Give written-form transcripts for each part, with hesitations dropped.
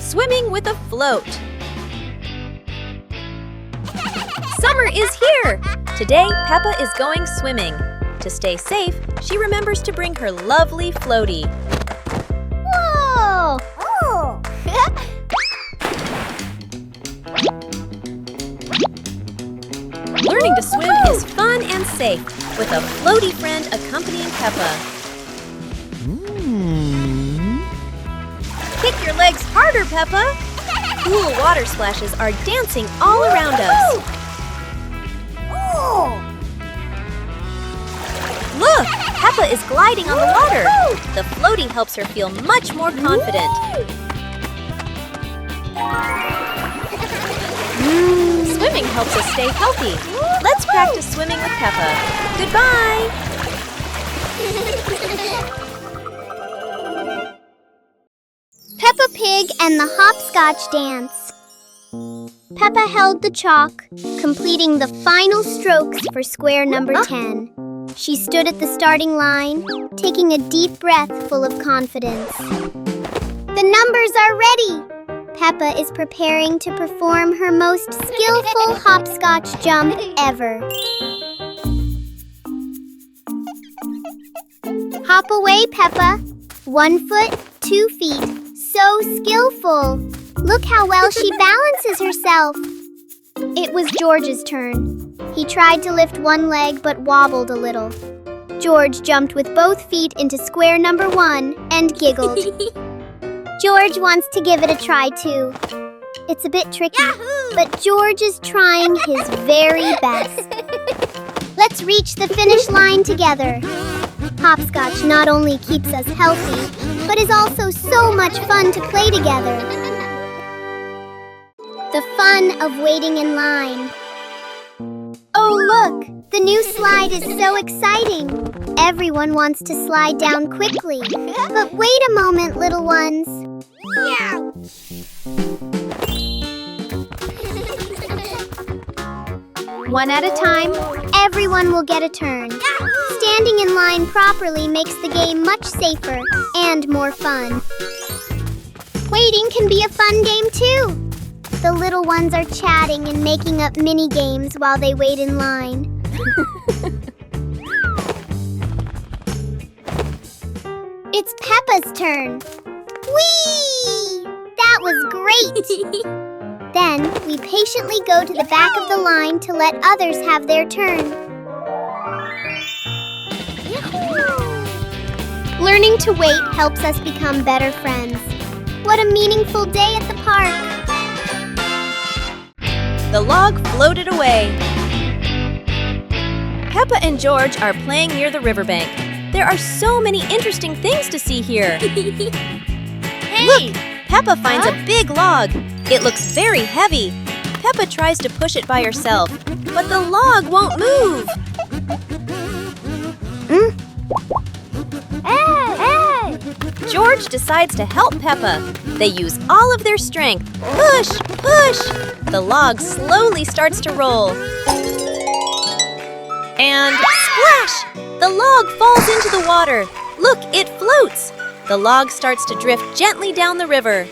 Swimming with a float. Summer is here! Today, Peppa is going swimming. To stay safe, she remembers to bring her lovely floaty. Whoa! Oh! Learning to swim is fun and safe, with a floaty friend accompanying Peppa. Kick your legs harder, Peppa! Cool water splashes are dancing all around us. Look! Peppa is gliding on the water. The floaty helps her feel much more confident. Swimming helps us stay healthy. Let's practice swimming with Peppa. Goodbye! Peppa Pig and the hopscotch dance. Peppa held the chalk, completing the final strokes for square number 10. She stood at the starting line, taking a deep breath full of confidence. The numbers are ready! Peppa is preparing to perform her most skillful hopscotch jump ever. Hop away, Peppa. 1 foot, 2 feet. So skillful. Look how well she balances herself. It was George's turn. He tried to lift one leg but wobbled a little. George jumped with both feet into square number 1 and giggled. George wants to give it a try too. It's a bit tricky, but George is trying his very best. Let's reach the finish line together. Hopscotch not only keeps us healthy, but is also so much fun to play together. The fun of waiting in line. Oh look! The new slide is so exciting! Everyone wants to slide down quickly. But wait a moment, little ones. One at a time, everyone will get a turn. Standing in line properly makes the game much safer and more fun. Waiting can be a fun game too. The little ones are chatting and making up mini games while they wait in line. It's Peppa's turn. Whee! That was great! Then we patiently go to the back of the line to let others have their turn. Learning to wait helps us become better friends. What a meaningful day at the park! The log floated away. Peppa and George are playing near the riverbank. There are so many interesting things to see here. Hey! Look! Peppa finds a big log. It looks very heavy. Peppa tries to push it by herself, but the log won't move. Hey! George decides to help Peppa. They use all of their strength. Push! Push! The log slowly starts to roll. And splash! The log falls into the water. Look, it floats. The log starts to drift gently down the river.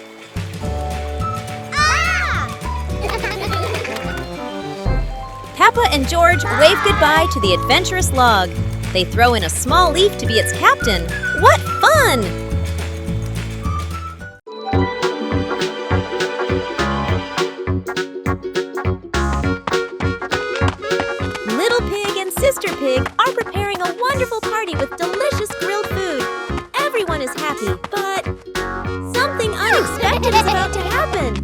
Peppa and George wave goodbye to the adventurous log. They throw in a small leaf to be its captain. What fun! Little Pig and Sister Pig are preparing a wonderful party with delicious grilled food. Everyone is happy, but something unexpected is about to happen.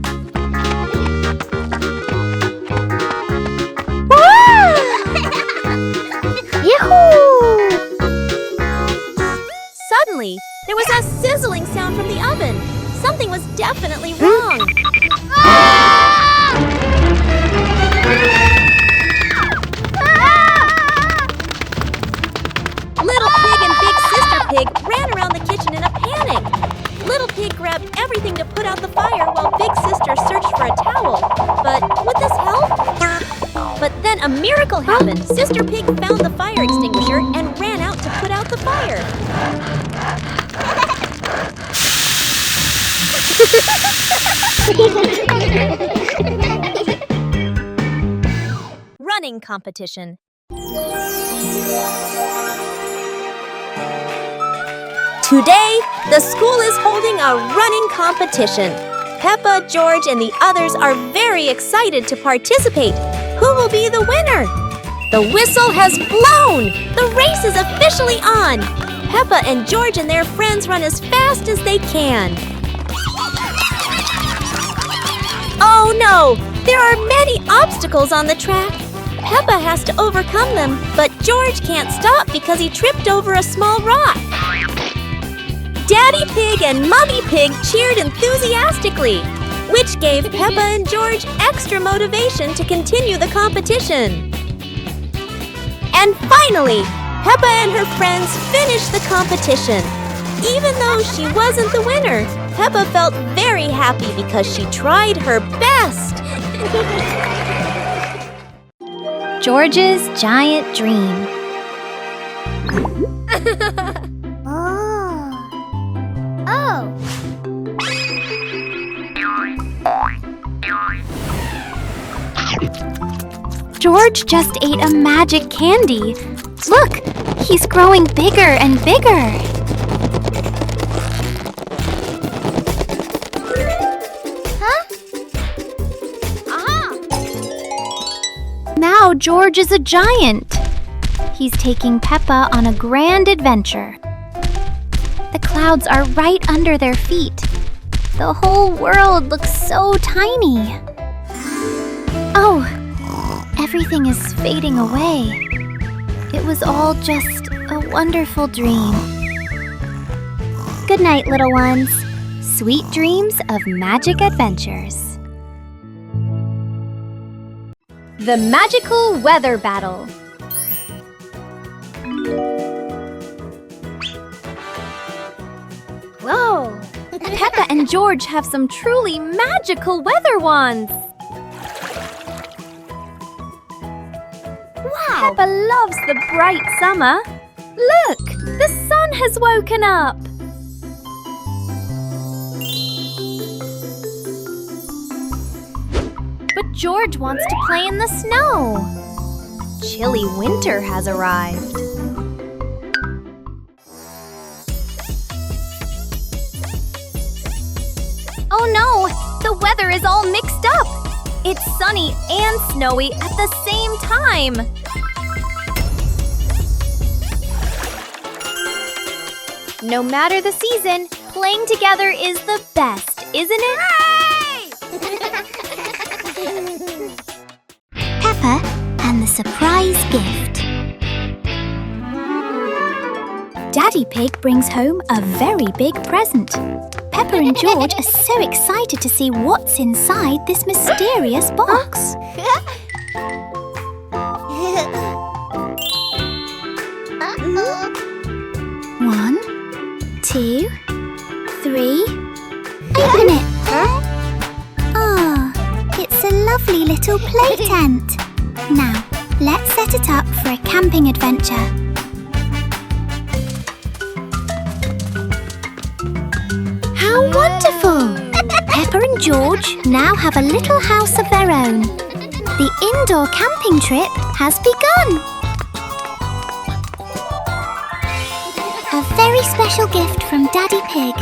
Suddenly, there was a sizzling sound from the oven. Something was definitely wrong. Little Pig and Big Sister Pig ran around the kitchen in a panic. Little Pig grabbed everything to put out the fire while Big Sister searched for a towel. But would this help? But then a miracle happened. Sister Pig found the fire extinguisher and ran out to put out the fire. Running competition. Today, the school is holding a running competition. Peppa, George, and the others are very excited to participate. Who will be the winner? The whistle has blown! The race is officially on! Peppa and George and their friends run as fast as they can. Oh no! There are many obstacles on the track. Peppa has to overcome them, but George can't stop because he tripped over a small rock. Daddy Pig and Mummy Pig cheered enthusiastically, which gave Peppa and George extra motivation to continue the competition. And finally, Peppa and her friends finished the competition. Even though she wasn't the winner, Peppa felt very happy because she tried her best. George's giant dream. Oh. George just ate a magic candy. Look, he's growing bigger and bigger. Huh? Aha! Now George is a giant. He's taking Peppa on a grand adventure. The clouds are right under their feet. The whole world looks so tiny. Oh, everything is fading away. It was all just a wonderful dream. Good night, little ones. Sweet dreams of magic adventures. The Magical Weather Battle. Whoa! Peppa and George have some truly magical weather wands. Wow! Peppa loves the bright summer. Look! The sun has woken up! But George wants to play in the snow. Chilly winter has arrived. Oh no! The weather is all mixed up! It's sunny and snowy at the same time! No matter the season, playing together is the best, isn't it? Peppa and the surprise gift. Daddy Pig brings home a very big present. Peppa and George are so excited to see what's inside this mysterious box. One, 2, 3. Open it! Oh, it's a lovely little play tent. Now, let's set it up for a camping adventure. How wonderful! Peppa and George now have a little house of their own. The indoor camping trip has begun. A very special gift from Daddy Pig.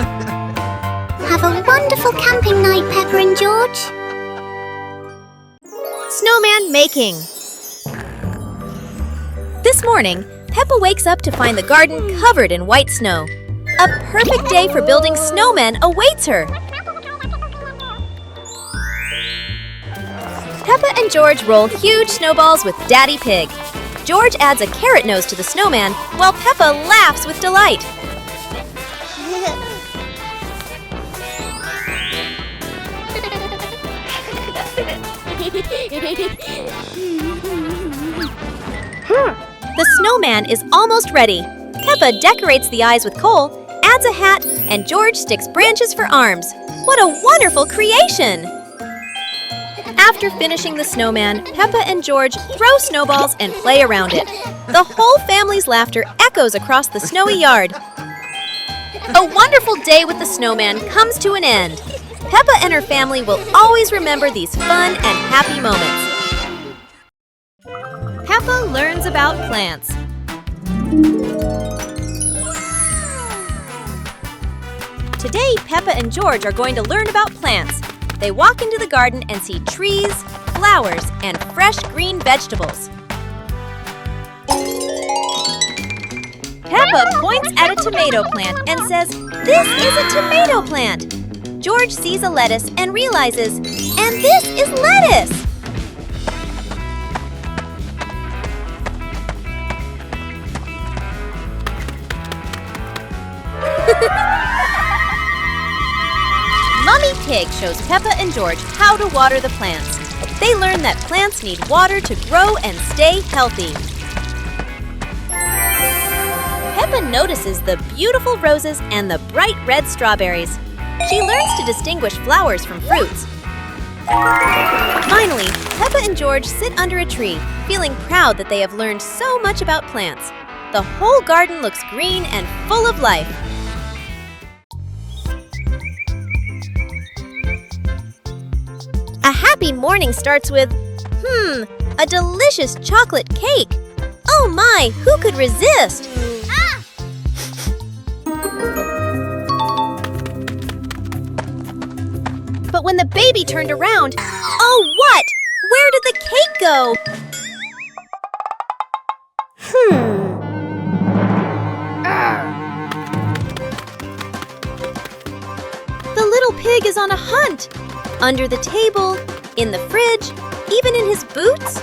Have a wonderful camping night, Peppa and George. Snowman making. This morning, Peppa wakes up to find the garden covered in white snow. A perfect day for building snowmen awaits her. Peppa and George roll huge snowballs with Daddy Pig. George adds a carrot nose to the snowman while Peppa laughs with delight. The snowman is almost ready. Peppa decorates the eyes with coal, adds a hat, and George sticks branches for arms. What a wonderful creation! After finishing the snowman, Peppa and George throw snowballs and play around it. The whole family's laughter echoes across the snowy yard. A wonderful day with the snowman comes to an end. Peppa and her family will always remember these fun and happy moments. Peppa learns about plants. Today, Peppa and George are going to learn about plants. They walk into the garden and see trees, flowers, and fresh green vegetables. Peppa points at a tomato plant and says, "This is a tomato plant." George sees a lettuce and realizes, "And this is lettuce!" Mummy Pig shows Peppa and George how to water the plants. They learn that plants need water to grow and stay healthy. Peppa notices the beautiful roses and the bright red strawberries. She learns to distinguish flowers from fruits. Finally, Peppa and George sit under a tree, feeling proud that they have learned so much about plants. The whole garden looks green and full of life. A happy morning starts with, a delicious chocolate cake. Oh my, who could resist? But when the baby turned around, oh what? Where did the cake go? The little pig is on a hunt. Under the table, in the fridge, even in his boots.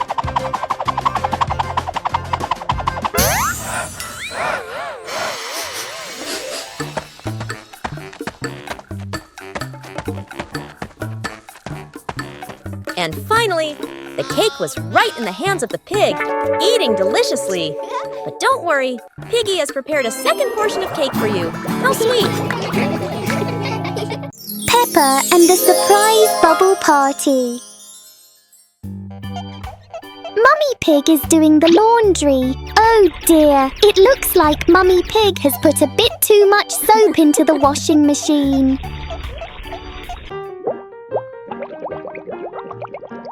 And finally, the cake was right in the hands of the pig, eating deliciously. But don't worry, Piggy has prepared a second portion of cake for you. How sweet! Peppa and the surprise bubble party. Mummy Pig is doing the laundry. Oh dear, it looks like Mummy Pig has put a bit too much soap into the washing machine.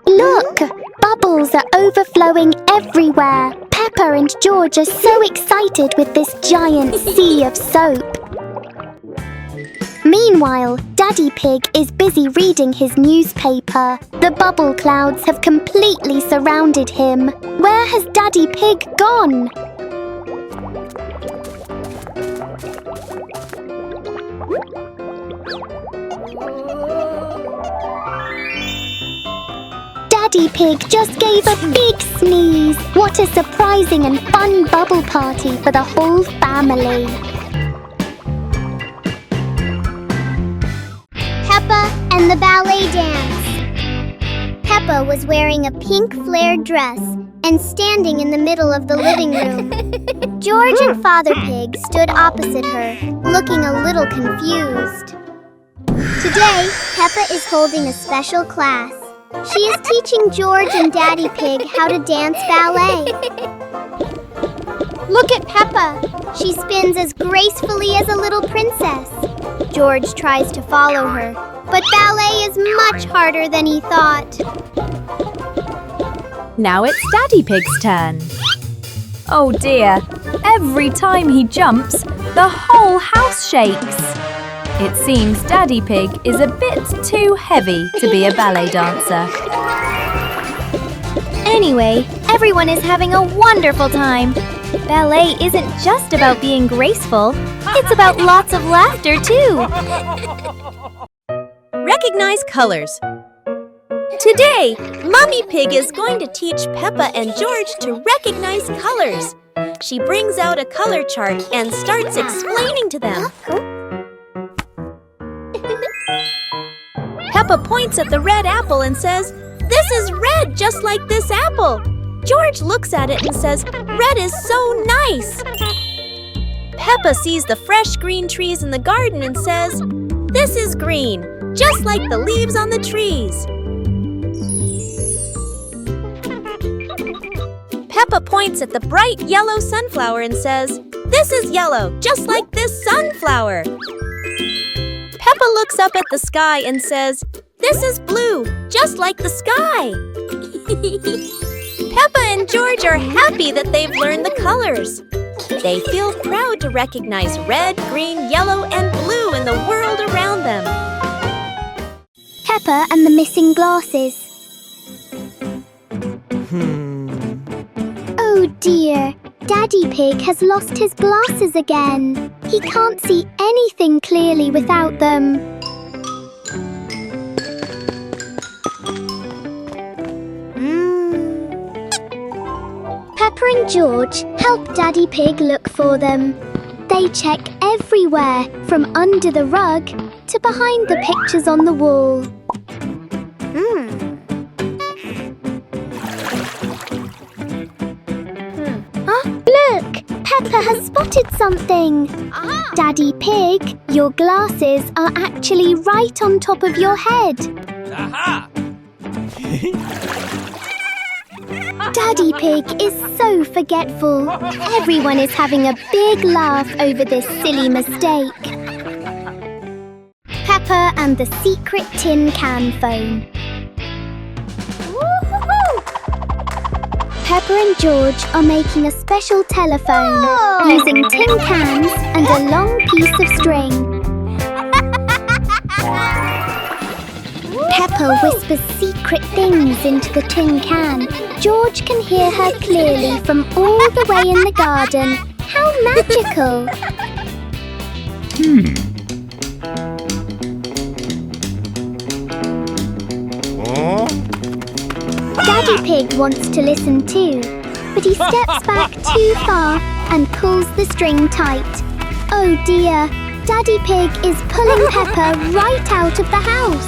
Look! Bubbles are overflowing everywhere. Peppa and George are so excited with this giant sea of soap. Meanwhile, Daddy Pig is busy reading his newspaper. The bubble clouds have completely surrounded him. Where has Daddy Pig gone? Daddy Pig just gave a big sneeze. What a surprising and fun bubble party for the whole family. Peppa and the ballet dance. Peppa was wearing a pink flared dress and standing in the middle of the living room. George and Father Pig stood opposite her, looking a little confused. Today, Peppa is holding a special class. She is teaching George and Daddy Pig how to dance ballet. Look at Peppa. She spins as gracefully as a little princess. George tries to follow her, but ballet is much harder than he thought. Now it's Daddy Pig's turn. Oh dear, every time he jumps, the whole house shakes. It seems Daddy Pig is a bit too heavy to be a ballet dancer. Anyway, everyone is having a wonderful time. Ballet isn't just about being graceful, it's about lots of laughter too. Recognize colors. Today, Mummy Pig is going to teach Peppa and George to recognize colors. She brings out a color chart and starts explaining to them. Peppa points at the red apple and says, "This is red just like this apple." George looks at it and says, "Red is so nice." Peppa sees the fresh green trees in the garden and says, "This is green, just like the leaves on the trees." Peppa points at the bright yellow sunflower and says, "This is yellow, just like this sunflower." Peppa looks up at the sky and says, "This is blue, just like the sky." Peppa and George are happy that they've learned the colors. They feel proud to recognize red, green, yellow, and blue in the world around them. Peppa and the missing glasses. Oh dear, Daddy Pig has lost his glasses again. He can't see anything clearly without them. Peppa and George help Daddy Pig look for them. They check everywhere, from under the rug to behind the pictures on the wall. Look! Peppa has spotted something. Daddy Pig, your glasses are actually right on top of your head. Aha! Daddy Pig is so forgetful. Everyone is having a big laugh over this silly mistake. Peppa and the secret tin can phone. Peppa and George are making a special telephone using tin cans and a long piece of string. Peppa whispers secret things into the tin can. George can hear her clearly from all the way in the garden. How magical! Daddy Pig wants to listen too, but he steps back too far and pulls the string tight. Oh dear, Daddy Pig is pulling Peppa right out of the house.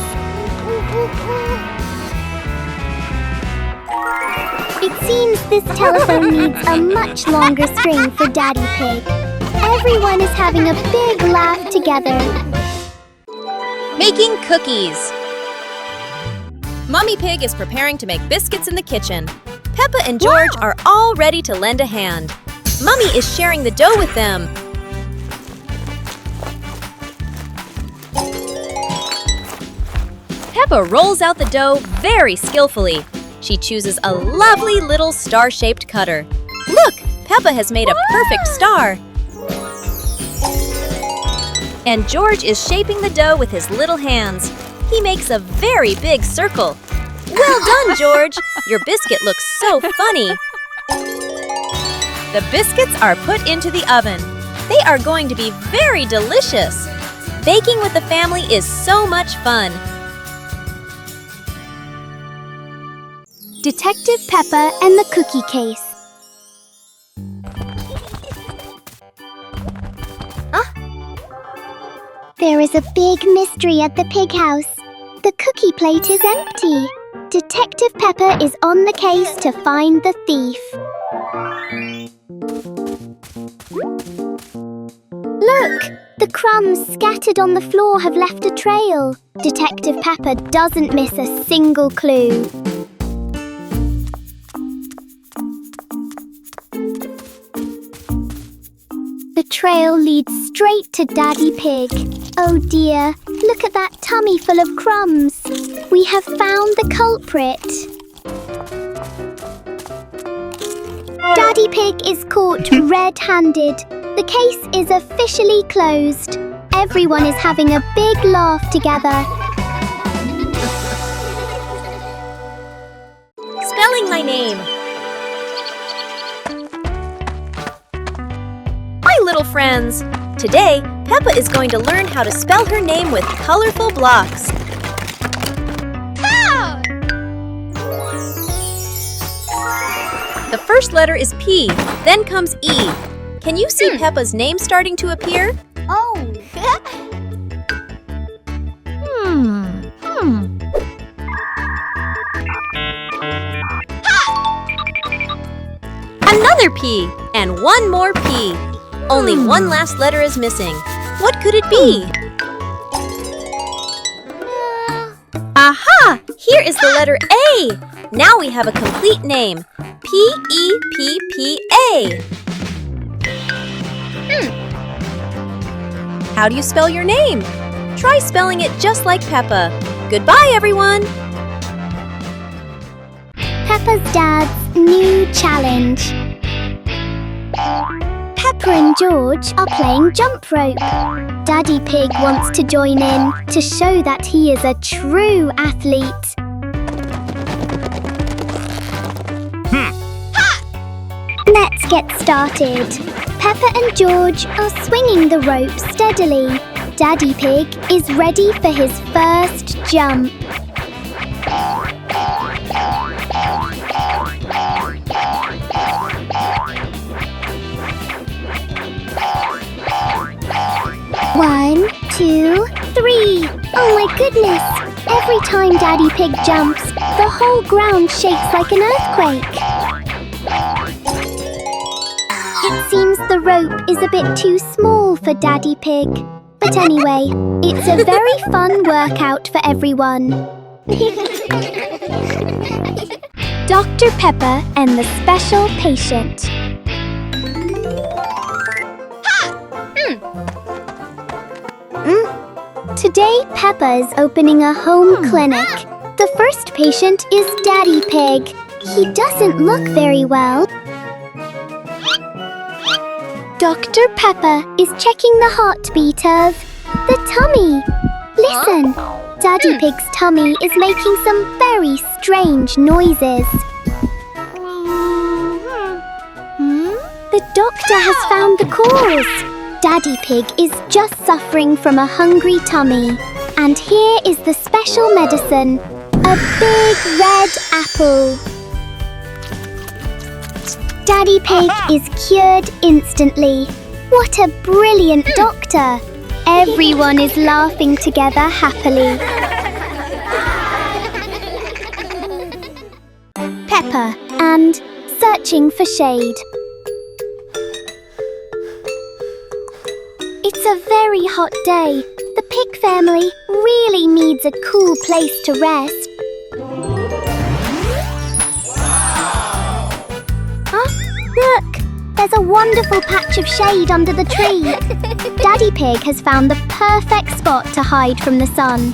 It seems this telephone needs a much longer string for Daddy Pig. Everyone is having a big laugh together. Making cookies. Mummy Pig is preparing to make biscuits in the kitchen. Peppa and George are all ready to lend a hand. Mummy is sharing the dough with them. Peppa rolls out the dough very skillfully. She chooses a lovely little star-shaped cutter. Look, Peppa has made a perfect star. And George is shaping the dough with his little hands. He makes a very big circle. Well done, George! Your biscuit looks so funny. The biscuits are put into the oven. They are going to be very delicious. Baking with the family is so much fun. Detective Peppa and the cookie case. There is a big mystery at the pig house. The cookie plate is empty. Detective Peppa is on the case to find the thief. Look! The crumbs scattered on the floor have left a trail. Detective Peppa doesn't miss a single clue. The trail leads straight to Daddy Pig. Oh dear, look at that tummy full of crumbs. We have found the culprit. Daddy Pig is caught red-handed. The case is officially closed. Everyone is having a big laugh together. Spelling my name. Hi, little friends. Today, Peppa is going to learn how to spell her name with colorful blocks. The first letter is P, then comes E. Can you see Peppa's name starting to appear? Oh! Another P, and one more P. Only one last letter is missing. What could it be? Aha! Here is the letter A. Now we have a complete name. P-E-P-P-A. How do you spell your name? Try spelling it just like Peppa. Goodbye, everyone! Peppa's dad's new challenge. Peppa and George are playing jump rope. Daddy Pig wants to join in to show that he is a true athlete. Let's get started. Peppa and George are swinging the rope steadily. Daddy Pig is ready for his first jump. One, two, three. Oh my goodness! Every time Daddy Pig jumps, the whole ground shakes like an earthquake. It seems the rope is a bit too small for Daddy Pig. But anyway, it's a very fun workout for everyone. Dr. Peppa and the Special Patient. Today, Peppa is opening a home clinic. The first patient is Daddy Pig. He doesn't look very well. Dr. Peppa is checking the heartbeat of the tummy. Listen, Daddy Pig's tummy is making some very strange noises. The doctor has found the cause. Daddy Pig is just suffering from a hungry tummy. And here is the special medicine, a big red apple. Daddy Pig is cured instantly. What a brilliant doctor! Everyone is laughing together happily. Peppa and searching for shade. It's a very hot day. The pig family really needs a cool place to rest. Look! There's a wonderful patch of shade under the tree. Daddy Pig has found the perfect spot to hide from the sun.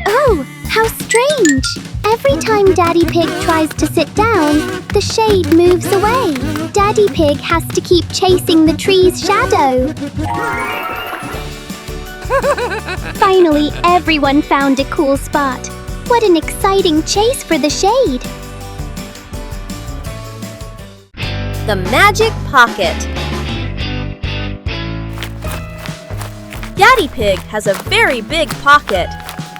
Oh, how strange! Every time Daddy Pig tries to sit down, the shade moves away. Daddy Pig has to keep chasing the tree's shadow. Finally, everyone found a cool spot. What an exciting chase for the shade! The Magic Pocket. Daddy Pig has a very big pocket.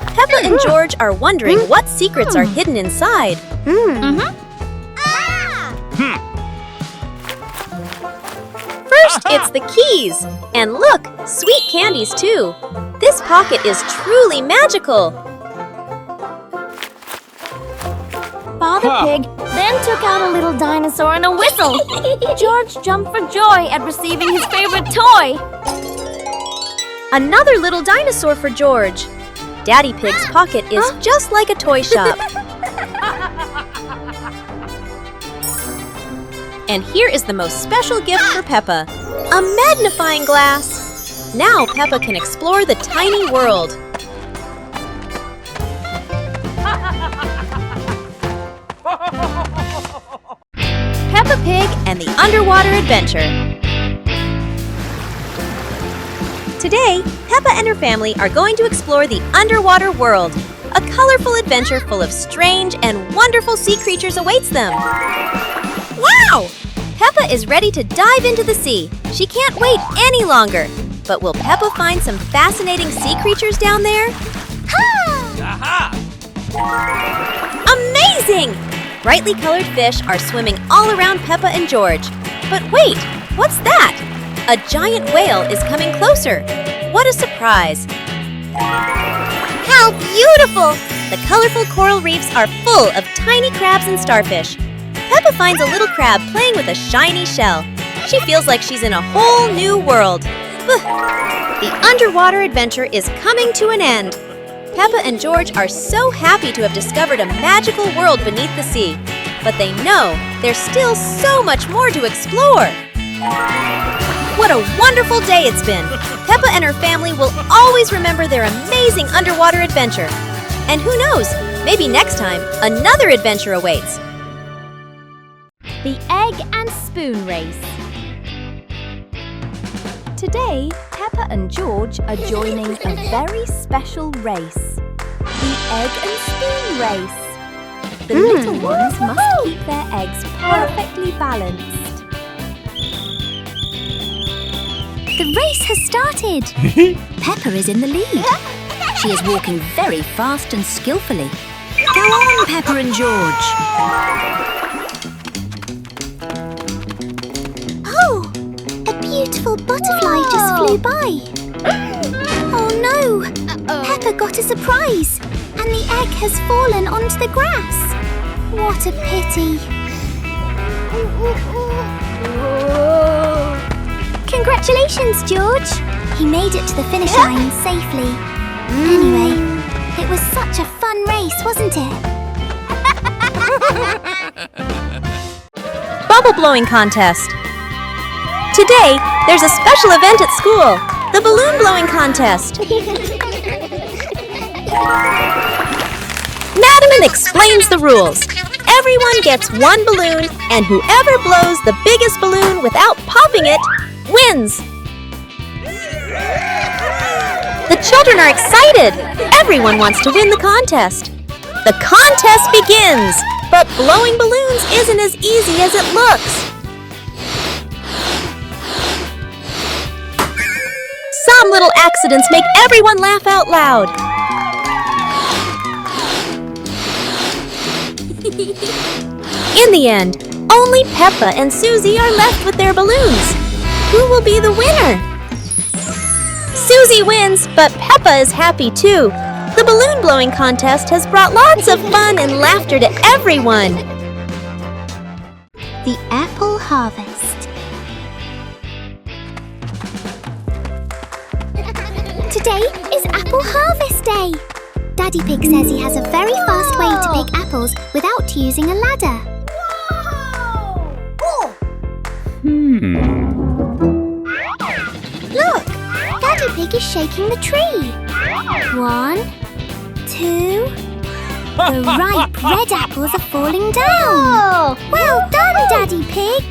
Peppa and George are wondering what secrets are hidden inside. First, it's the keys. And look, sweet candies too. This pocket is truly magical. Father Pig then took out a little dinosaur and a whistle. George jumped for joy at receiving his favorite toy. Another little dinosaur for George. Daddy Pig's pocket is just like a toy shop. And here is the most special gift for Peppa, a magnifying glass. Now Peppa can explore the tiny world. Peppa Pig and the Underwater Adventure. Today, Peppa and her family are going to explore the underwater world. A colorful adventure full of strange and wonderful sea creatures awaits them. Wow! Peppa is ready to dive into the sea. She can't wait any longer. But will Peppa find some fascinating sea creatures down there? Amazing! Brightly colored fish are swimming all around Peppa and George. But wait, what's that? A giant whale is coming closer. What a surprise! How beautiful! The colorful coral reefs are full of tiny crabs and starfish. Peppa finds a little crab playing with a shiny shell. She feels like she's in a whole new world. The underwater adventure is coming to an end. Peppa and George are so happy to have discovered a magical world beneath the sea. But they know there's still so much more to explore. What a wonderful day it's been! Peppa and her family will always remember their amazing underwater adventure. And who knows, maybe next time, another adventure awaits. The Egg and Spoon Race. Today, Peppa and George are joining a very special race. The Egg and Spoon Race. The little ones must keep their eggs perfectly balanced. The race has started. Peppa is in the lead. She is walking very fast and skillfully. Go on, Peppa and George. Oh, a beautiful butterfly just flew by. Oh no! Peppa got a surprise, and the egg has fallen onto the grass. What a pity. Congratulations, George! He made it to the finish line safely. Anyway, it was such a fun race, wasn't it? Bubble blowing contest. Today, there's a special event at school, the balloon blowing contest. Madam explains the rules. Everyone gets one balloon, and whoever blows the biggest balloon without popping it wins. The children are excited. Everyone wants to win the contest. The contest begins, but blowing balloons isn't as easy as it looks. Some little accidents make everyone laugh out loud. In the end, only Peppa and Susie are left with their balloons. Who will be the winner? Susie wins, but Peppa is happy too. The balloon blowing contest has brought lots of fun and laughter to everyone. The apple harvest. Today is Apple Harvest Day. Daddy Pig says he has a very fast way to pick apples without using a ladder. Look! Daddy Pig is shaking the tree. 1, 2... The ripe red apples are falling down. Well done, Daddy Pig.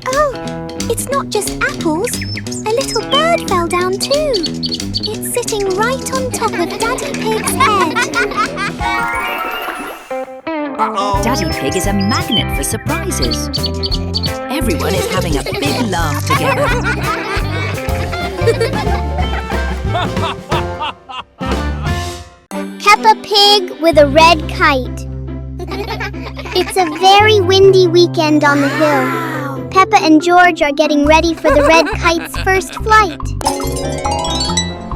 Oh, it's not just apples. A little bird fell down too. It's sitting right on top of Daddy Pig's head. Daddy Pig is a magnet for surprises. Everyone is having a big laugh together. Peppa Pig with a red kite. It's a very windy weekend on the hill. Peppa and George are getting ready for the red kite's first flight.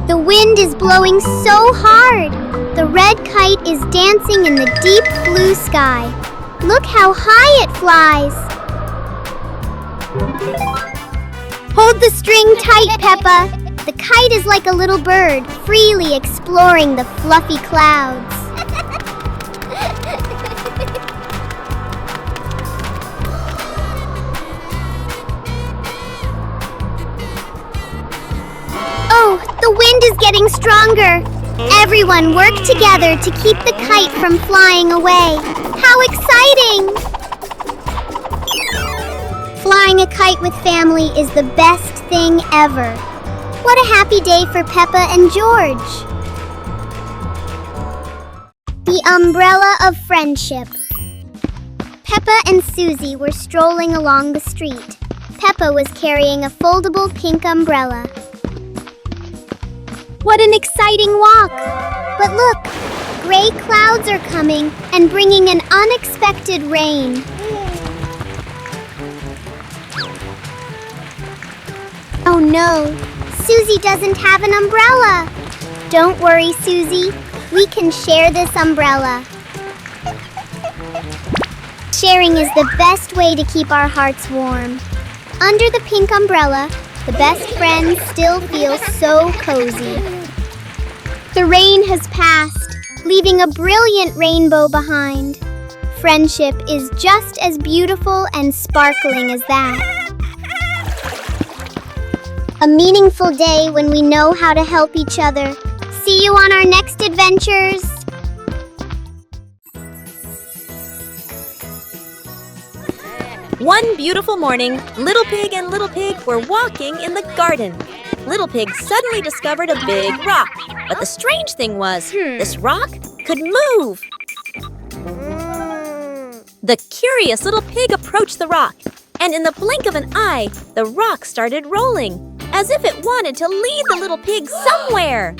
The wind is blowing so hard. The red kite is dancing in the deep blue sky. Look how high it flies. Hold the string tight, Peppa. The kite is like a little bird, freely exploring the fluffy clouds. Oh, the wind is getting stronger. Everyone work together to keep the kite from flying away. How exciting! Flying a kite with family is the best thing ever. What a happy day for Peppa and George. The umbrella of friendship. Peppa and Susie were strolling along the street. Peppa was carrying a foldable pink umbrella. What an exciting walk! But look, gray clouds are coming and bringing an unexpected rain. Oh no, Susie doesn't have an umbrella. Don't worry, Susie. We can share this umbrella. Sharing is the best way to keep our hearts warm. Under the pink umbrella, The best friends still feel so cozy. The rain has passed, leaving a brilliant rainbow behind. Friendship is just as beautiful and sparkling as that. A meaningful day when we know how to help each other. See you on our next adventures! One beautiful morning, Little Pig and Little Pig were walking in the garden. Little Pig suddenly discovered a big rock. But the strange thing was, this rock could move. The curious Little Pig approached the rock, and in the blink of an eye, the rock started rolling, as if it wanted to lead the Little Pig somewhere.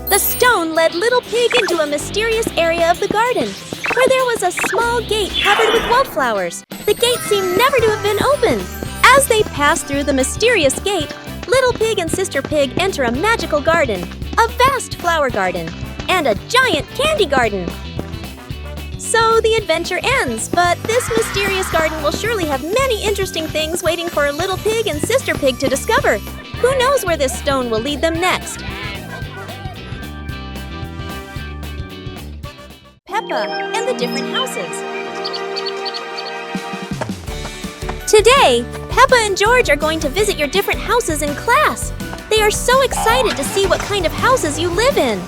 The stone led Little Pig into a mysterious area of the garden, where there was a small gate covered with wildflowers. The gate seemed never to have been opened. As they passed through the mysterious gate, Little Pig and Sister Pig enter a magical garden, a vast flower garden, and a giant candy garden. So the adventure ends, but this mysterious garden will surely have many interesting things waiting for Little Pig and Sister Pig to discover. Who knows where this stone will lead them next? Peppa and the different houses. Today, Peppa and George are going to visit your different houses in class. They are so excited to see what kind of houses you live in.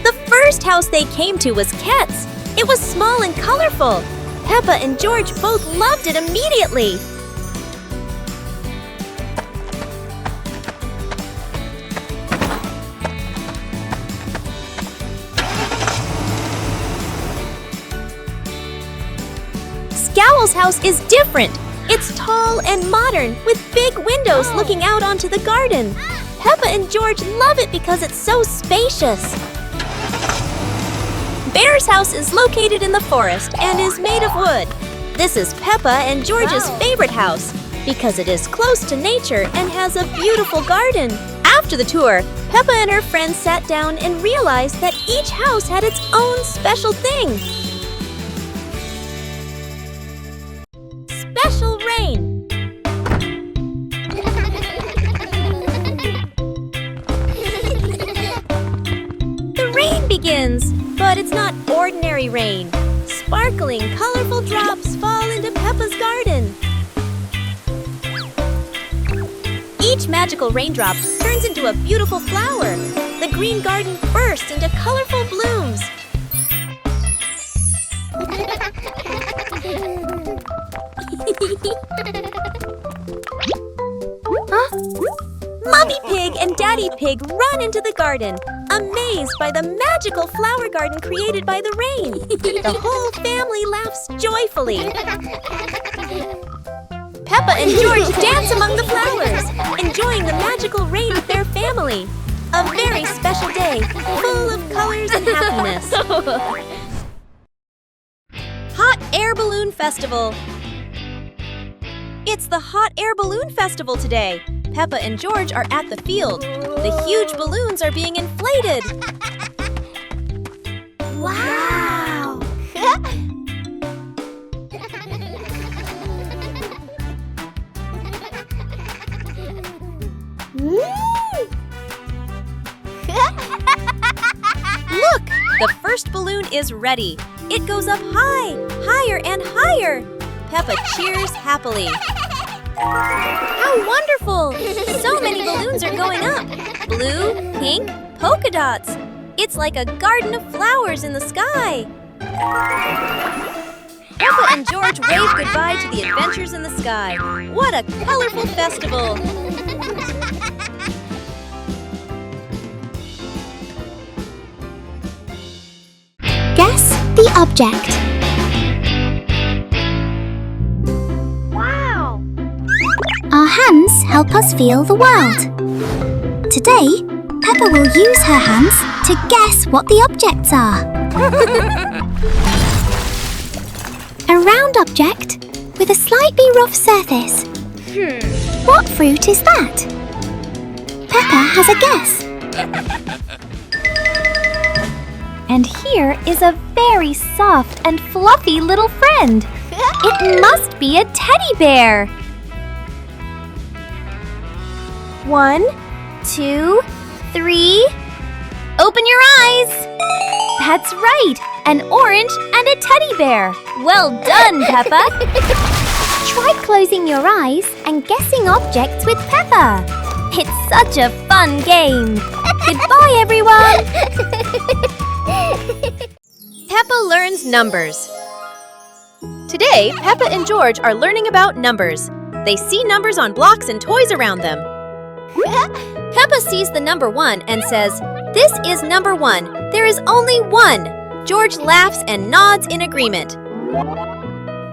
The first house they came to was Ket's. It was small and colorful. Peppa and George both loved it immediately. Scowl's house is different. It's tall and modern, with big windows looking out onto the garden. Peppa and George love it because it's so spacious. Bear's house is located in the forest and is made of wood. This is Peppa and George's favorite house because it is close to nature and has a beautiful garden. After the tour, Peppa and her friends sat down and realized that each house had its own special thing. Special rain. The rain begins, but it's not ordinary rain. Sparkling, colorful drops fall into Peppa's garden. Each magical raindrop turns into a beautiful flower. The green garden bursts into colorful blooms. Mommy Pig and Daddy Pig run into the garden, amazed by the magical flower garden created by the rain. The whole family laughs joyfully. Peppa and George dance among the flowers, enjoying the magical rain with their family. A very special day, full of colors and happiness. Hot Air Balloon Festival. It's the Hot Air Balloon Festival today. Peppa and George are at the field. The huge balloons are being inflated. Wow! Look! The first balloon is ready. It goes up high, higher and higher. Peppa cheers happily. How wonderful! So many balloons are going up. Blue, pink, polka dots. It's like a garden of flowers in the sky. Peppa and George wave goodbye to the adventures in the sky. What a colorful festival! Guess the object. Wow! Our hands help us feel the world. Today, Peppa will use her hands to guess what the objects are. A round object with a slightly rough surface. What fruit is that? Peppa has a guess. And here is a very soft and fluffy little friend. It must be a teddy bear. 1, 2, 3. Open your eyes! That's right, an orange and a teddy bear. Well done, Peppa. Try closing your eyes and guessing objects with Peppa. It's such a fun game. Goodbye, everyone. Peppa learns numbers. Today, Peppa and George are learning about numbers. They see numbers on blocks and toys around them. Peppa sees the number 1 and says, "This is number 1. There is only 1." George laughs and nods in agreement.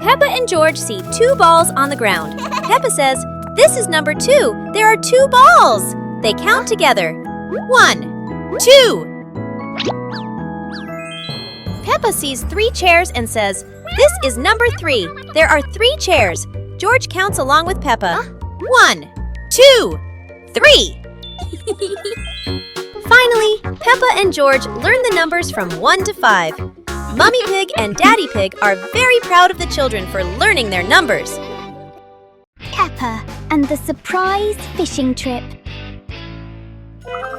Peppa and George see 2 balls on the ground. Peppa says, "This is number 2. There are 2 balls." They count together. 1, 2. Peppa sees 3 chairs and says, "This is number 3. There are 3 chairs." George counts along with Peppa. 1, 2, 3. Finally, Peppa and George learn the numbers from 1 to 5. Mummy Pig and Daddy Pig are very proud of the children for learning their numbers. Peppa and the surprise fishing trip.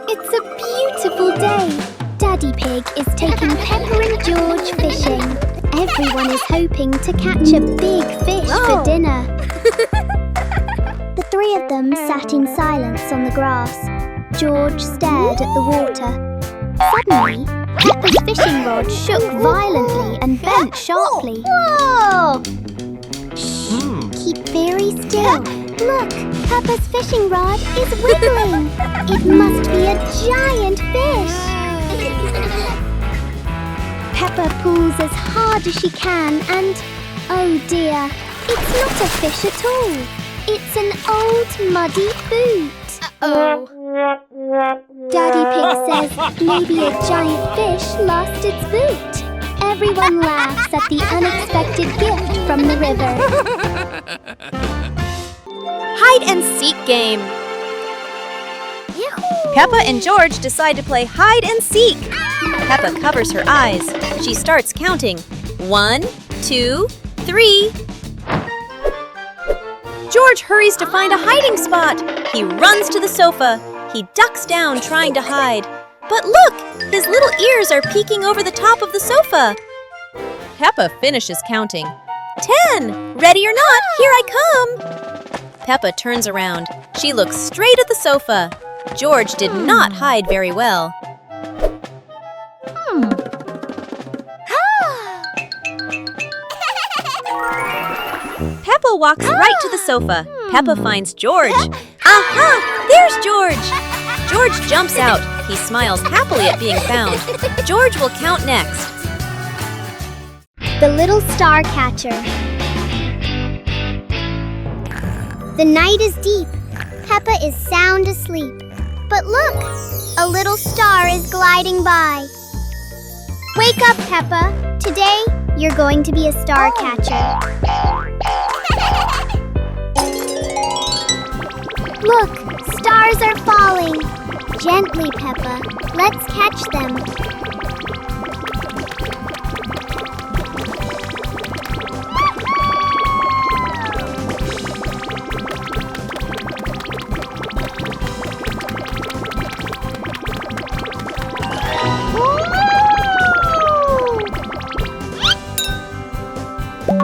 It's a beautiful day. Daddy Pig is taking Peppa and George fishing. Everyone is hoping to catch a big fish for dinner. The 3 of them sat in silence on the grass. George stared at the water. Suddenly, Peppa's fishing rod shook violently and bent sharply. Whoa! Keep very still. Look, Peppa's fishing rod is wiggling. It must be a giant fish. Peppa pulls as hard as she can and, oh dear, it's not a fish at all. It's an old muddy boot. Uh-oh. Daddy Pig says maybe a giant fish lost its boot. Everyone laughs at the unexpected gift from the river. Hide and seek game. Peppa and George decide to play hide and seek. Peppa covers her eyes. She starts counting. 1, 2, 3. George hurries to find a hiding spot. He runs to the sofa. He ducks down trying to hide. But look, his little ears are peeking over the top of the sofa. Peppa finishes counting. 10! Ready or not, here I come! Peppa turns around. She looks straight at the sofa. George did not hide very well. Peppa walks right to the sofa. Peppa finds George. Aha! There's George! George jumps out. He smiles happily at being found. George will count next. The Little Star Catcher. The night is deep. Peppa is sound asleep. But look, a little star is gliding by. Wake up, Peppa. Today, you're going to be a star catcher. Look, stars are falling. Gently, Peppa. Let's catch them.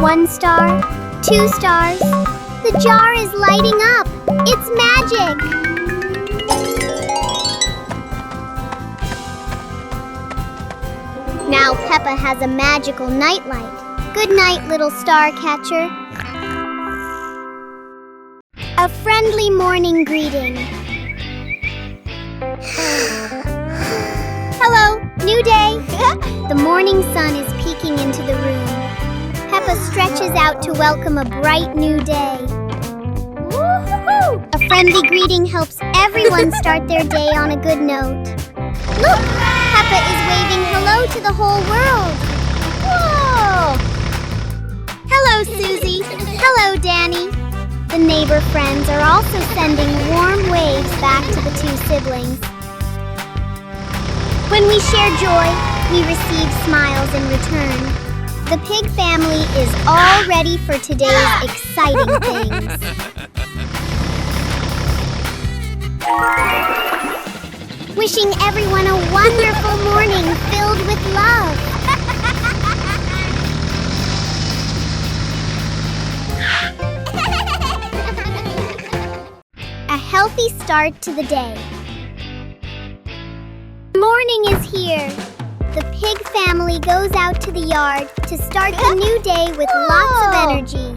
One star, 2 stars. The jar is lighting up. It's magic. Now Peppa has a magical nightlight. Good night, little star catcher. A friendly morning greeting. Hello, new day. The morning sun is peeking into the room. Peppa stretches out to welcome a bright new day. Woo-hoo-hoo! A friendly greeting helps everyone start their day on a good note. Look! Peppa is waving hello to the whole world. Whoa! Hello, Susie. Hello, Danny. The neighbor friends are also sending warm waves back to the 2 siblings. When we share joy, We receive smiles in return. The pig family is all ready for today's exciting things. Wishing everyone a wonderful morning filled with love. A healthy start to the day. Morning is here. The pig family goes out to the yard to start the new day with lots of energy.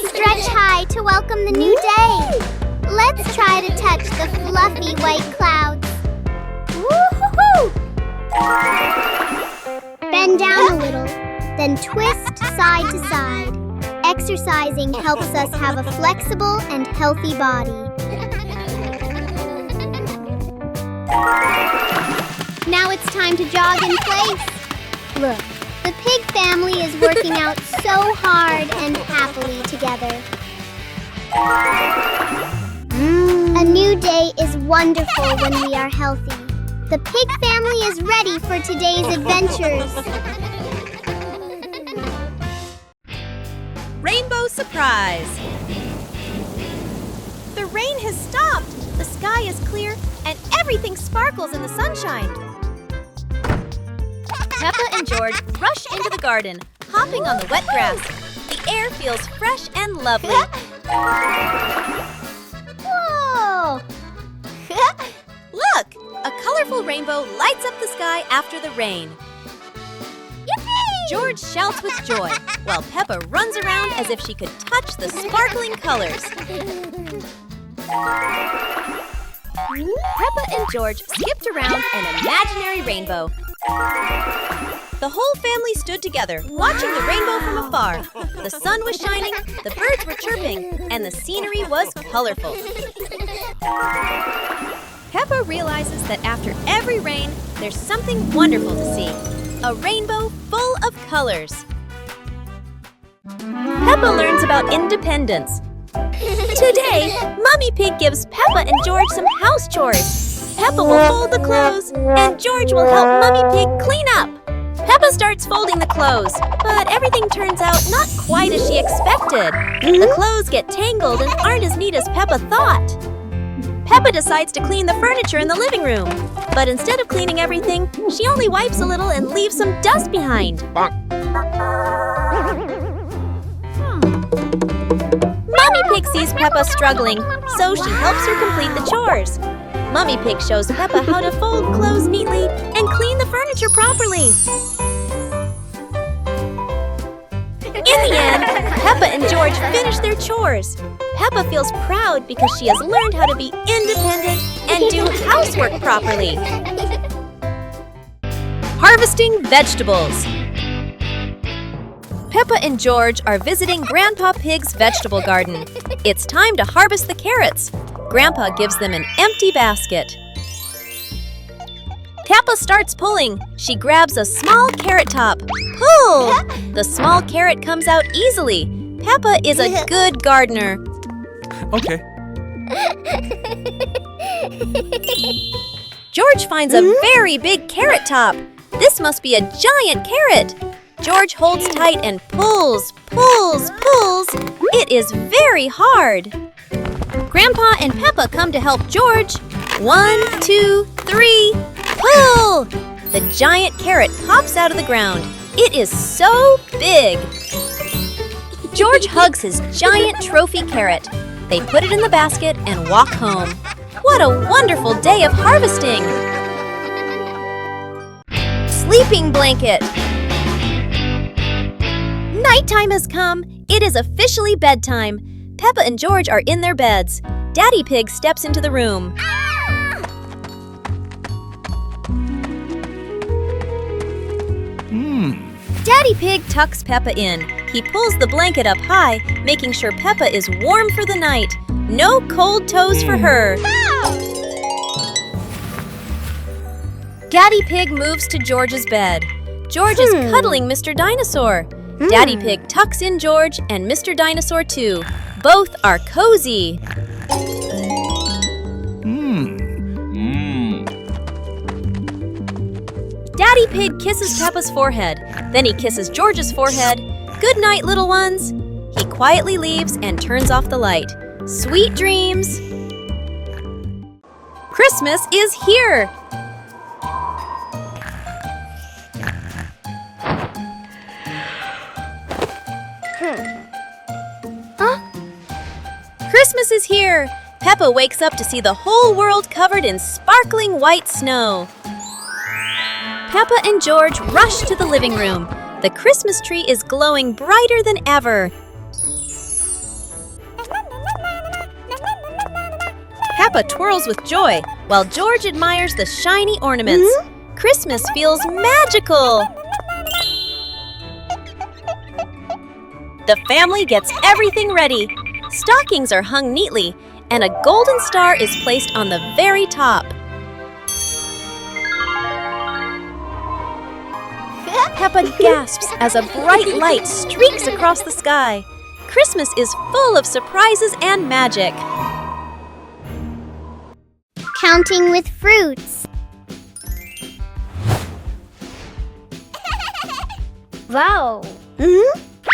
Stretch high to welcome the new day. Let's try to touch the fluffy white clouds. Woo-hoo-hoo! Bend down a little, then twist side to side. Exercising helps us have a flexible and healthy body. Now it's time to jog in place. Look, the pig family is working out so hard and happily together. A new day is wonderful when we are healthy. The pig family is ready for today's adventures. Rainbow surprise! The rain has stopped. The sky is clear and everything sparkles in the sunshine. Peppa and George rush into the garden, hopping on the wet grass. The air feels fresh and lovely. Whoa! Look! A colorful rainbow lights up the sky after the rain. Yippee! George shouts with joy, while Peppa runs around as if she could touch the sparkling colors. Peppa and George skipped around an imaginary rainbow. The whole family stood together, watching the rainbow from afar. The sun was shining, the birds were chirping, and the scenery was colorful. Peppa realizes that after every rain, there's something wonderful to see. A rainbow full of colors. Peppa learns about independence. Today, Mummy Pig gives Peppa and George some house chores. Peppa will fold the clothes, and George will help Mummy Pig clean up. Peppa starts folding the clothes, but everything turns out not quite as she expected. The clothes get tangled and aren't as neat as Peppa thought. Peppa decides to clean the furniture in the living room, but instead of cleaning everything, she only wipes a little and leaves some dust behind. Mummy Pig sees Peppa struggling, so she helps her complete the chores. Mummy Pig shows Peppa how to fold clothes neatly and clean the furniture properly. In the end, Peppa and George finish their chores. Peppa feels proud because she has learned how to be independent and do housework properly. Harvesting vegetables. Peppa and George are visiting Grandpa Pig's vegetable garden. It's time to harvest the carrots. Grandpa gives them an empty basket. Peppa starts pulling. She grabs a small carrot top. Pull! The small carrot comes out easily. Peppa is a good gardener. Okay. George finds a very big carrot top. This must be a giant carrot. George holds tight and pulls, pulls, pulls. It is very hard. Grandpa and Peppa come to help George. 1, 2, 3, pull! The giant carrot pops out of the ground. It is so big. George hugs his giant trophy carrot. They put it in the basket and walk home. What a wonderful day of harvesting! Sleeping blanket. Nighttime has come. It is officially bedtime. Peppa and George are in their beds. Daddy Pig steps into the room. Daddy Pig tucks Peppa in. He pulls the blanket up high, making sure Peppa is warm for the night. No cold toes for her. Daddy Pig moves to George's bed. George is cuddling Mr. Dinosaur. Daddy Pig tucks in George and Mr. Dinosaur too. Both are cozy. Daddy Pig kisses Peppa's forehead. Then he kisses George's forehead. Good night, little ones. He quietly leaves and turns off the light. Sweet dreams. Christmas is here. Christmas is here. Peppa wakes up to see the whole world covered in sparkling white snow. Peppa and George rush to the living room. The Christmas tree is glowing brighter than ever. Peppa twirls with joy, while George admires the shiny ornaments. Christmas feels magical. The family gets everything ready. Stockings are hung neatly, and a golden star is placed on the very top. Peppa gasps as a bright light streaks across the sky. Christmas is full of surprises and magic. Counting with fruits. Wow!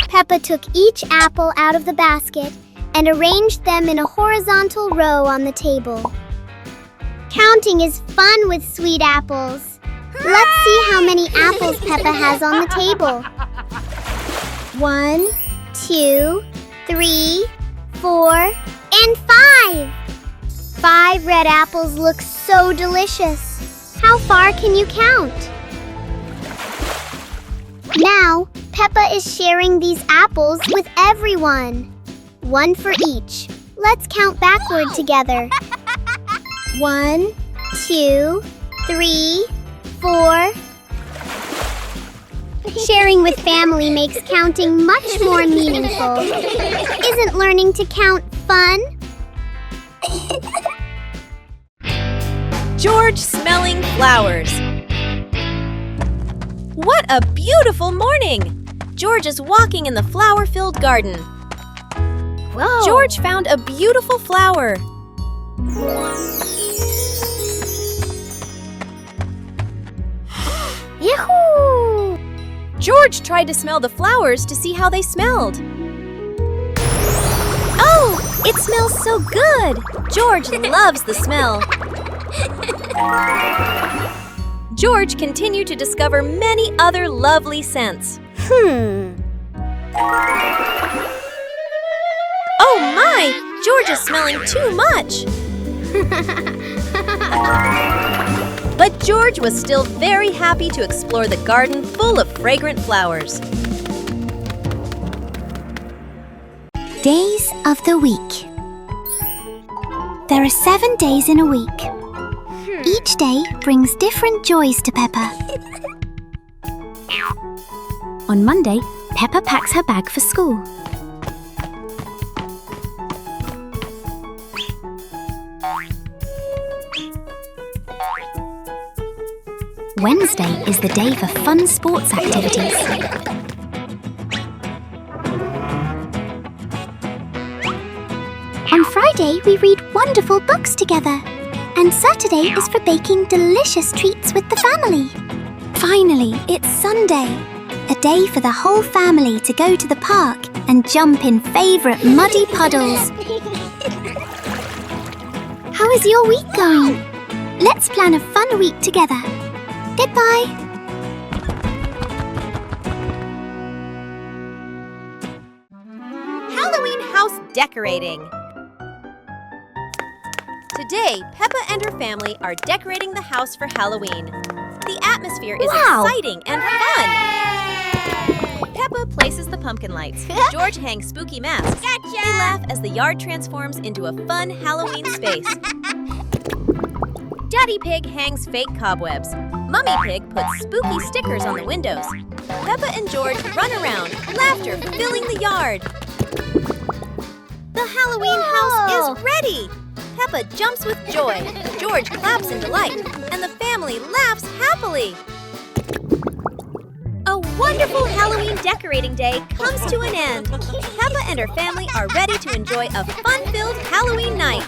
Peppa took each apple out of the basket and arranged them in a horizontal row on the table. Counting is fun with sweet apples. Let's see how many apples Peppa has on the table. 1, 2, 3, 4, and 5. 5 red apples look so delicious. How far can you count? Now, Peppa is sharing these apples with everyone. 1 for each. Let's count backward together. 1, 2, 3, 4. Sharing with family makes counting much more meaningful. Isn't learning to count fun? George smelling flowers. What a beautiful morning! George is walking in the flower-filled garden. Whoa! George found a beautiful flower. Yahoo! George tried to smell the flowers to see how they smelled. Oh, it smells so good! George loves the smell. George continued to discover many other lovely scents. Oh my! George is smelling too much! But George was still very happy to explore the garden full of fragrant flowers. Days of the week. There are 7 days in a week. Each day brings different joys to Peppa. On Monday, Peppa packs her bag for school. Wednesday is the day for fun sports activities. On Friday, we read wonderful books together. And Saturday is for baking delicious treats with the family. Finally, it's Sunday. A day for the whole family to go to the park and jump in favourite muddy puddles. How is your week going? Let's plan a fun week together. Goodbye. Halloween house decorating. Today, Peppa and her family are decorating the house for Halloween. The atmosphere is exciting and fun. Peppa places the pumpkin lights. George hangs spooky masks. Gotcha! They laugh as the yard transforms into a fun Halloween space. Daddy Pig hangs fake cobwebs. Mummy Pig puts spooky stickers on the windows. Peppa and George run around, laughter filling the yard. The Halloween house is ready! Peppa jumps with joy, George claps in delight, and the family laughs happily. A wonderful Halloween decorating day comes to an end. Peppa and her family are ready to enjoy a fun-filled Halloween night.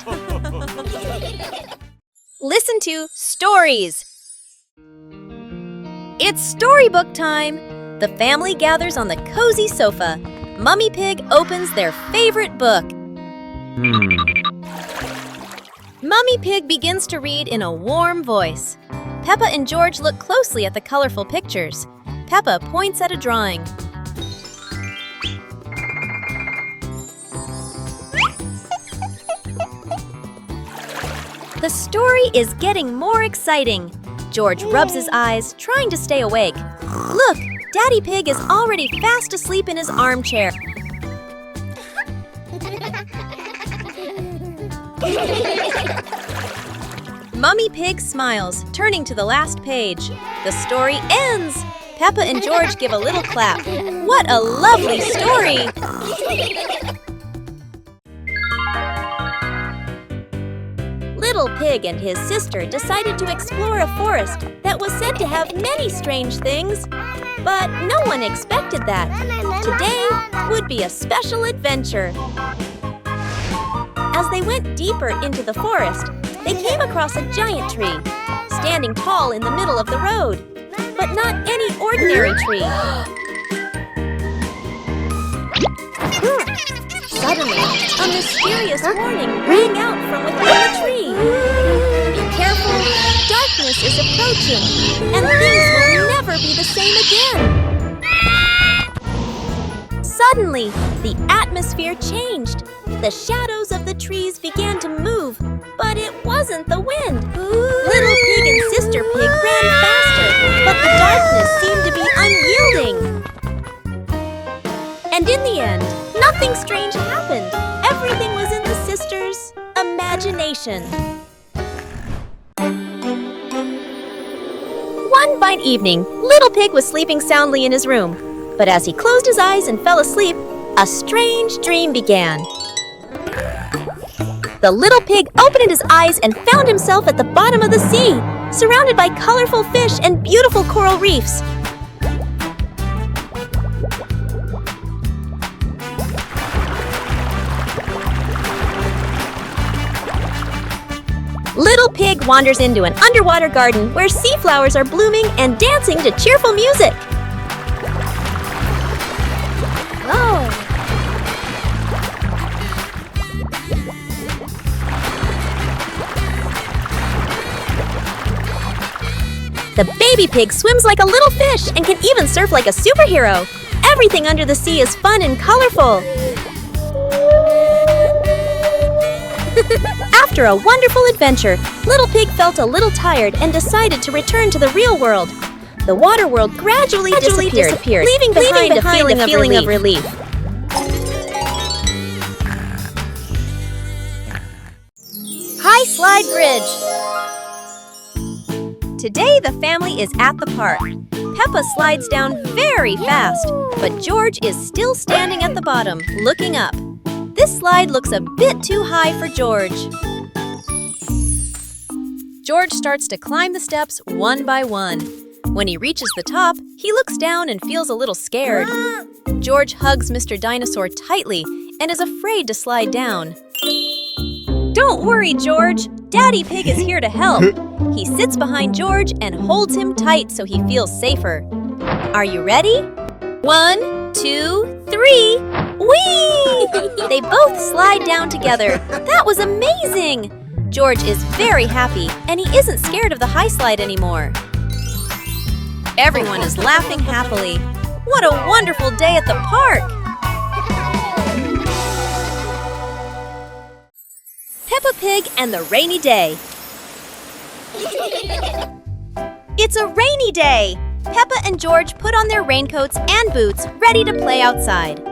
Listen to Stories. It's storybook time! The family gathers on the cozy sofa. Mummy Pig opens their favorite book. Mummy Pig begins to read in a warm voice. Peppa and George look closely at the colorful pictures. Peppa points at a drawing. The story is getting more exciting. George rubs his eyes, trying to stay awake. Look, Daddy Pig is already fast asleep in his armchair. Mummy Pig smiles, turning to the last page. The story ends! Peppa and George give a little clap. What a lovely story! Little Pig and his sister decided to explore a forest that was said to have many strange things. But no one expected that. Today would be a special adventure. As they went deeper into the forest, they came across a giant tree, standing tall in the middle of the road. But not any ordinary tree. Suddenly, a mysterious warning rang out from within the tree. Be careful, darkness is approaching, and things will never be the same again. Suddenly, the atmosphere changed. The shadows of the trees began to move, but it wasn't the wind. Little Pig and Sister Pig ran faster, but the darkness seemed to be unyielding. And in the end, nothing strange happened. Everything was in the sisters' imagination. One fine evening, Little Pig was sleeping soundly in his room. But as he closed his eyes and fell asleep, a strange dream began. The little pig opened his eyes and found himself at the bottom of the sea, surrounded by colorful fish and beautiful coral reefs. Little Pig wanders into an underwater garden where sea flowers are blooming and dancing to cheerful music. The baby pig swims like a little fish and can even surf like a superhero. Everything under the sea is fun and colorful. After a wonderful adventure, Little Pig felt a little tired and decided to return to the real world. The water world gradually disappeared, leaving behind a feeling of relief. High Slide Bridge. Today the family is at the park. Peppa slides down very fast, but George is still standing at the bottom, looking up. This slide looks a bit too high for George. George starts to climb the steps one by one. When he reaches the top, he looks down and feels a little scared. George hugs Mr. Dinosaur tightly and is afraid to slide down. Don't worry, George. Daddy Pig is here to help. He sits behind George and holds him tight so he feels safer. Are you ready? 1, 2, 3. Whee! They both slide down together. That was amazing! George is very happy, and he isn't scared of the high slide anymore. Everyone is laughing happily. What a wonderful day at the park! Peppa Pig and the Rainy Day. It's a rainy day! Peppa and George put on their raincoats and boots, ready to play outside.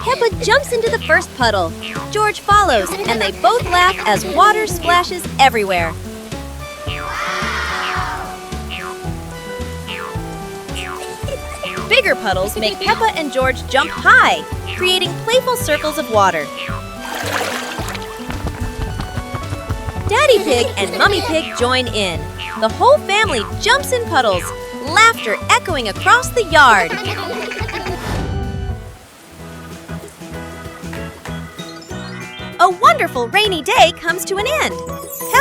Peppa jumps into the first puddle. George follows, and they both laugh as water splashes everywhere. Bigger puddles make Peppa and George jump high, creating playful circles of water. Daddy Pig and Mummy Pig join in. The whole family jumps in puddles, laughter echoing across the yard. A wonderful rainy day comes to an end.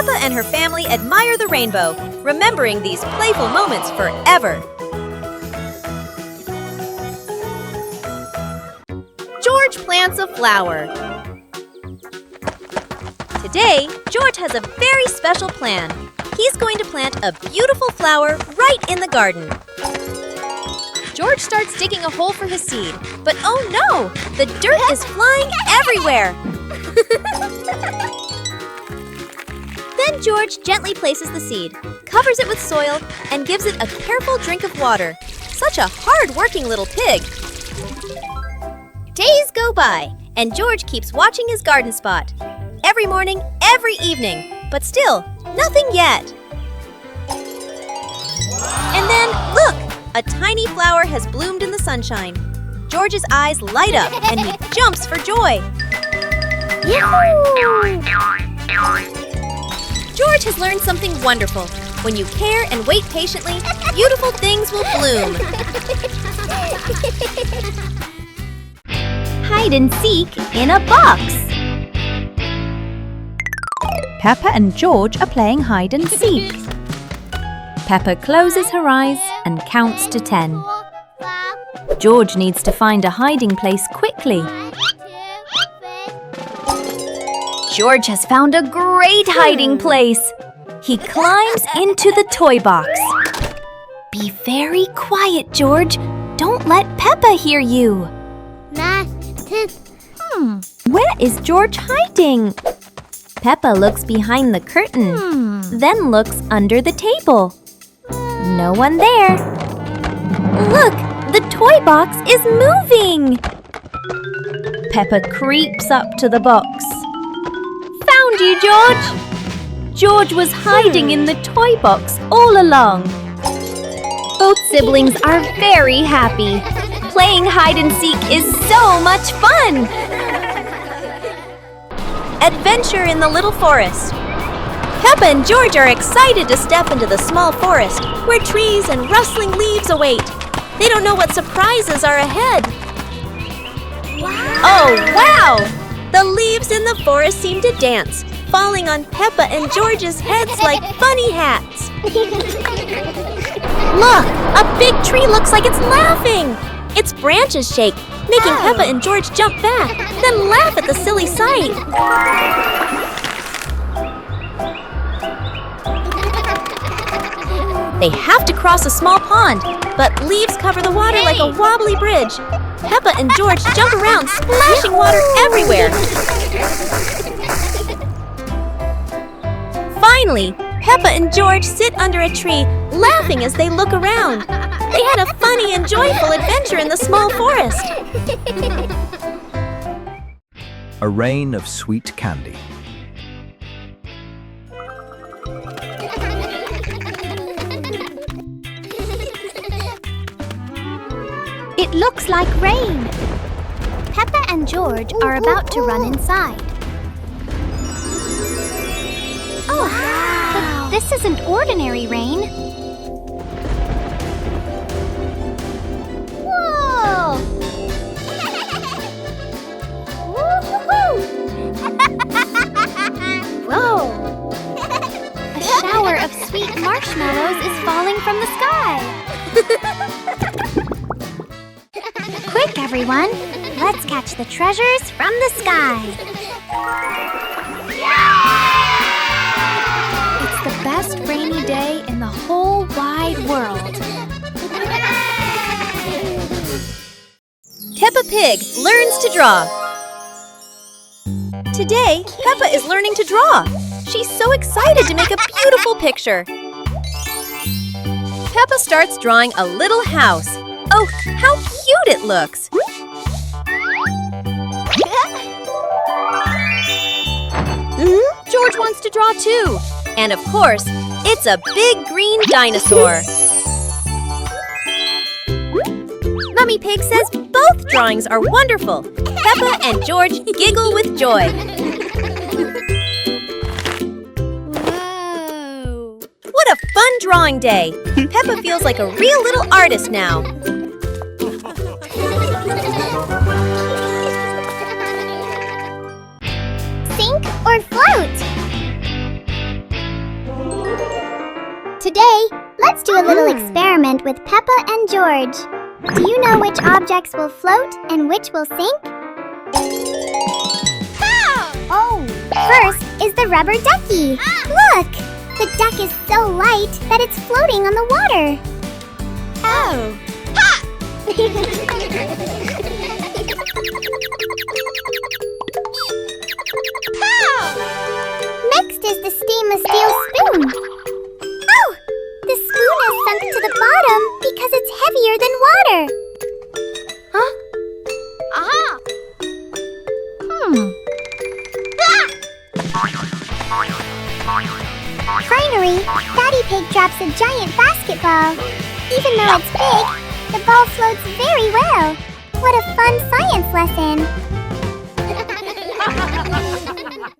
Peppa and her family admire the rainbow, remembering these playful moments forever. George plants a flower. Today, George has a very special plan. He's going to plant a beautiful flower right in the garden. George starts digging a hole for his seed, but oh no! The dirt is flying everywhere! Then George gently places the seed, covers it with soil, and gives it a careful drink of water. Such a hard-working little pig! Days go by, and George keeps watching his garden spot. Every morning, every evening, but still, nothing yet. And then, look! A tiny flower has bloomed in the sunshine. George's eyes light up, and he jumps for joy. Yahoo! George has learned something wonderful. When you care and wait patiently, beautiful things will bloom. Hide and seek in a box. Peppa and George are playing hide and seek. Peppa closes her eyes and counts to 10. George needs to find a hiding place quickly. George has found a great hiding place. He climbs into the toy box. Be very quiet, George. Don't let Peppa hear you. Where is George hiding? Peppa looks behind the curtain, then looks under the table. No one there. Look, the toy box is moving. Peppa creeps up to the box. Found you, George! George was hiding in the toy box all along. Both siblings are very happy. Playing hide and seek is so much fun! Adventure in the little forest. Peppa and George are excited to step into the small forest where trees and rustling leaves await. They don't know what surprises are ahead. Wow! Oh, wow! The leaves in the forest seem to dance, falling on Peppa and George's heads like bunny hats. Look! A big tree looks like it's laughing! Its branches shake, making Peppa and George jump back, then laugh at the silly sight. They have to cross a small pond, but leaves cover the water like a wobbly bridge. Peppa and George jump around, splashing water everywhere. Finally, Peppa and George sit under a tree, laughing as they look around. They had a funny and joyful adventure in the small forest. A rain of sweet candy. It looks like rain. Peppa and George are about to run inside. Oh, wow. But this isn't ordinary rain. Whoa! Woo-hoo-hoo! Whoa! A shower of sweet marshmallows is falling from the sky. Quick, everyone! Let's catch the treasures from the sky! It's the best rainy day in the whole wide world. Peppa Pig learns to draw. Today, Peppa is learning to draw. She's so excited to make a beautiful picture. Peppa starts drawing a little house. Oh, how cute it looks! George wants to draw too. And of course, it's a big green dinosaur. Mummy Pig says both drawings are wonderful. Peppa and George giggle with joy. Whoa! What a fun drawing day! Peppa feels like a real little artist now. Sink or float? boat with Peppa and George. Do you know which objects will float and which will sink? Oh! First is the rubber ducky. Look! The duck is so light that it's floating on the water. Oh. Next is the stainless steel spoon. Oh! The spoon is sunk to the bottom because it's heavier than water. Huh? Aha! Finally, Daddy Pig drops a giant basketball. Even though it's big, the ball floats very well. What a fun science lesson!